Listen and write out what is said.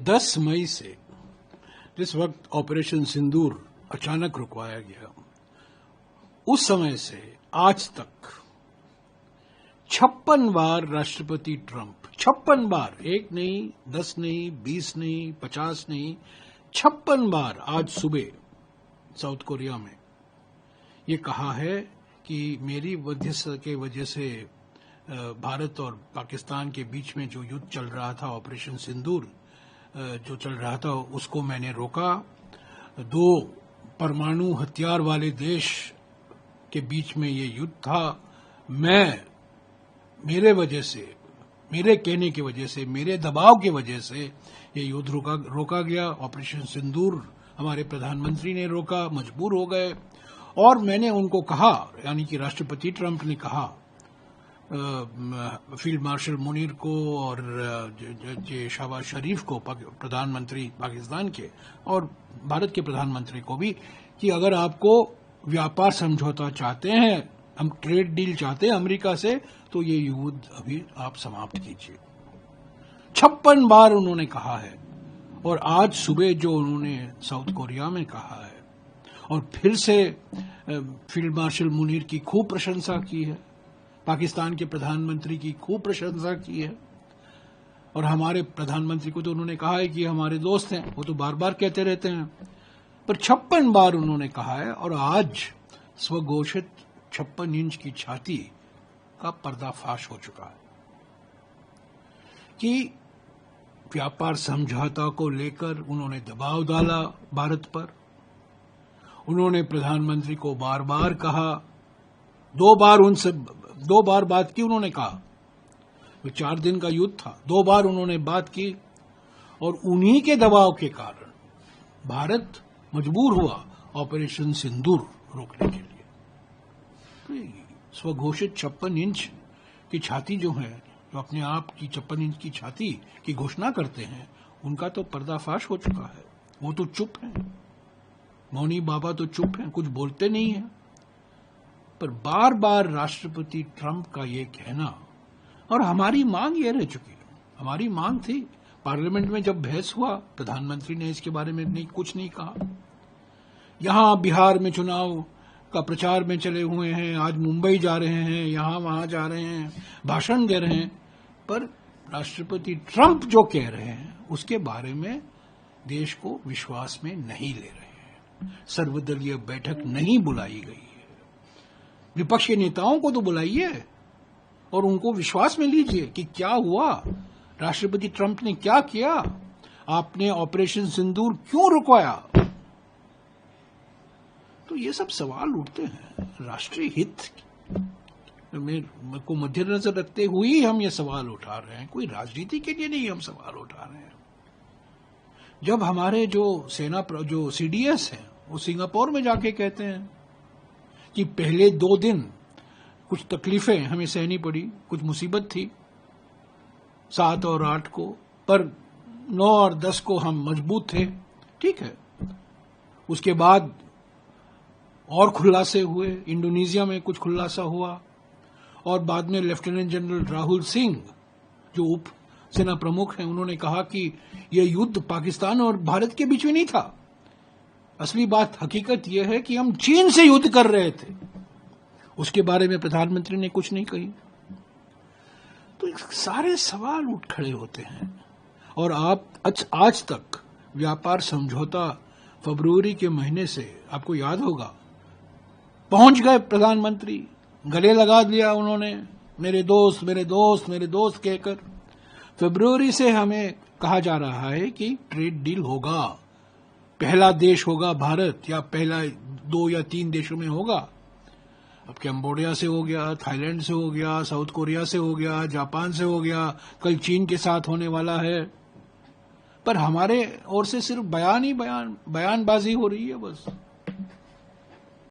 10 मई से जिस वक्त ऑपरेशन सिंदूर अचानक रुकवाया गया, उस समय से आज तक 56 बार राष्ट्रपति ट्रंप, 56 बार, एक नहीं, 10 नहीं, 20 नहीं, 50 नहीं, 56 बार आज सुबह साउथ कोरिया में ये कहा है कि मेरी वजह से भारत और पाकिस्तान के बीच में जो युद्ध चल रहा था, ऑपरेशन सिंदूर जो चल रहा था, उसको मैंने रोका। 2 परमाणु हथियार वाले देश के बीच में ये युद्ध था। मेरे वजह से, मेरे कहने की वजह से, मेरे दबाव की वजह से ये युद्ध रोका गया। ऑपरेशन सिंदूर हमारे प्रधानमंत्री ने रोका, मजबूर हो गए। और मैंने उनको कहा, यानी कि राष्ट्रपति ट्रंप ने कहा फील्ड मार्शल मुनीर को और शहबाज शरीफ को, प्रधानमंत्री पाकिस्तान के, और भारत के प्रधानमंत्री को भी, कि अगर आपको व्यापार समझौता चाहते हैं, हम ट्रेड डील चाहते हैं अमेरिका से, तो ये युद्ध अभी आप समाप्त कीजिए। 56 बार उन्होंने कहा है। और आज सुबह जो उन्होंने साउथ कोरिया में कहा है, और फिर से फील्ड मार्शल मुनीर की खूब प्रशंसा की है, पाकिस्तान के प्रधानमंत्री की खूब प्रशंसा की है। और हमारे प्रधानमंत्री को तो उन्होंने कहा है कि हमारे दोस्त हैं, वो तो बार बार कहते रहते हैं, पर 56 बार उन्होंने कहा है। और आज स्वघोषित 56 इंच की छाती का पर्दाफाश हो चुका है कि व्यापार समझौता को लेकर उन्होंने दबाव डाला भारत पर। उन्होंने प्रधानमंत्री को बार बार कहा, 2 बार बात की उन्होंने कहा, 4 दिन का युद्ध था, 2 बार उन्होंने बात की। और उन्हीं के दबाव के कारण भारत मजबूर हुआ ऑपरेशन सिंदूर रोकने के लिए। तो स्वघोषित 56 इंच की छाती जो है, जो अपने आप की 56 इंच की छाती की घोषणा करते हैं, उनका तो पर्दाफाश हो चुका है। वो तो चुप हैं, मौनी बाबा तो चुप हैं, कुछ बोलते नहीं हैं। पर बार बार राष्ट्रपति ट्रंप का ये कहना, और हमारी मांग ये रह चुकी है, हमारी मांग थी पार्लियामेंट में जब बहस हुआ, प्रधानमंत्री ने इसके बारे में कुछ नहीं कहा। यहां बिहार में चुनाव का प्रचार में चले हुए हैं, आज मुंबई जा रहे हैं, यहां वहां जा रहे हैं, भाषण दे रहे हैं, पर राष्ट्रपति ट्रंप जो कह रहे हैं उसके बारे में देश को विश्वास में नहीं ले रहे हैं। सर्वदलीय बैठक नहीं बुलाई गई है। विपक्ष के नेताओं को तो बुलाइए और उनको विश्वास में लीजिए कि क्या हुआ, राष्ट्रपति ट्रंप ने क्या किया, आपने ऑपरेशन सिंदूर क्यों रुकवाया। तो ये सब सवाल उठते हैं। राष्ट्रीय हित को मद्देनजर रखते हुए ही हम ये सवाल उठा रहे हैं, कोई राजनीति के लिए नहीं हम सवाल उठा रहे हैं। जब हमारे जो जो सीडीएस हैं, वो सिंगापुर में जाके कहते हैं कि पहले 2 दिन कुछ तकलीफें हमें सहनी पड़ी, कुछ मुसीबत थी 7 और 8 को, पर 9 और 10 को हम मजबूत थे, ठीक है। उसके बाद और खुलासे हुए, इंडोनेशिया में कुछ खुलासा हुआ, और बाद में लेफ्टिनेंट जनरल राहुल सिंह जो उप सेना प्रमुख हैं, उन्होंने कहा कि यह युद्ध पाकिस्तान और भारत के बीच में नहीं था, असली बात हकीकत यह है कि हम चीन से युद्ध कर रहे थे। उसके बारे में प्रधानमंत्री ने कुछ नहीं कही। तो सारे सवाल उठ खड़े होते हैं। और आप आज तक व्यापार समझौता फरवरी के महीने से, आपको याद होगा, पहुंच गए प्रधानमंत्री, गले लगा दिया उन्होंने, मेरे दोस्त मेरे दोस्त मेरे दोस्त कहकर। फरवरी से हमें कहा जा रहा है कि ट्रेड डील होगा, पहला देश होगा भारत, या पहला 2 या 3 देशों में होगा। अब कैम्बोडिया से हो गया, थाईलैंड से हो गया, साउथ कोरिया से हो गया, जापान से हो गया, कल चीन के साथ होने वाला है। पर हमारे ओर से सिर्फ बयान ही बयानबाजी हो रही है बस।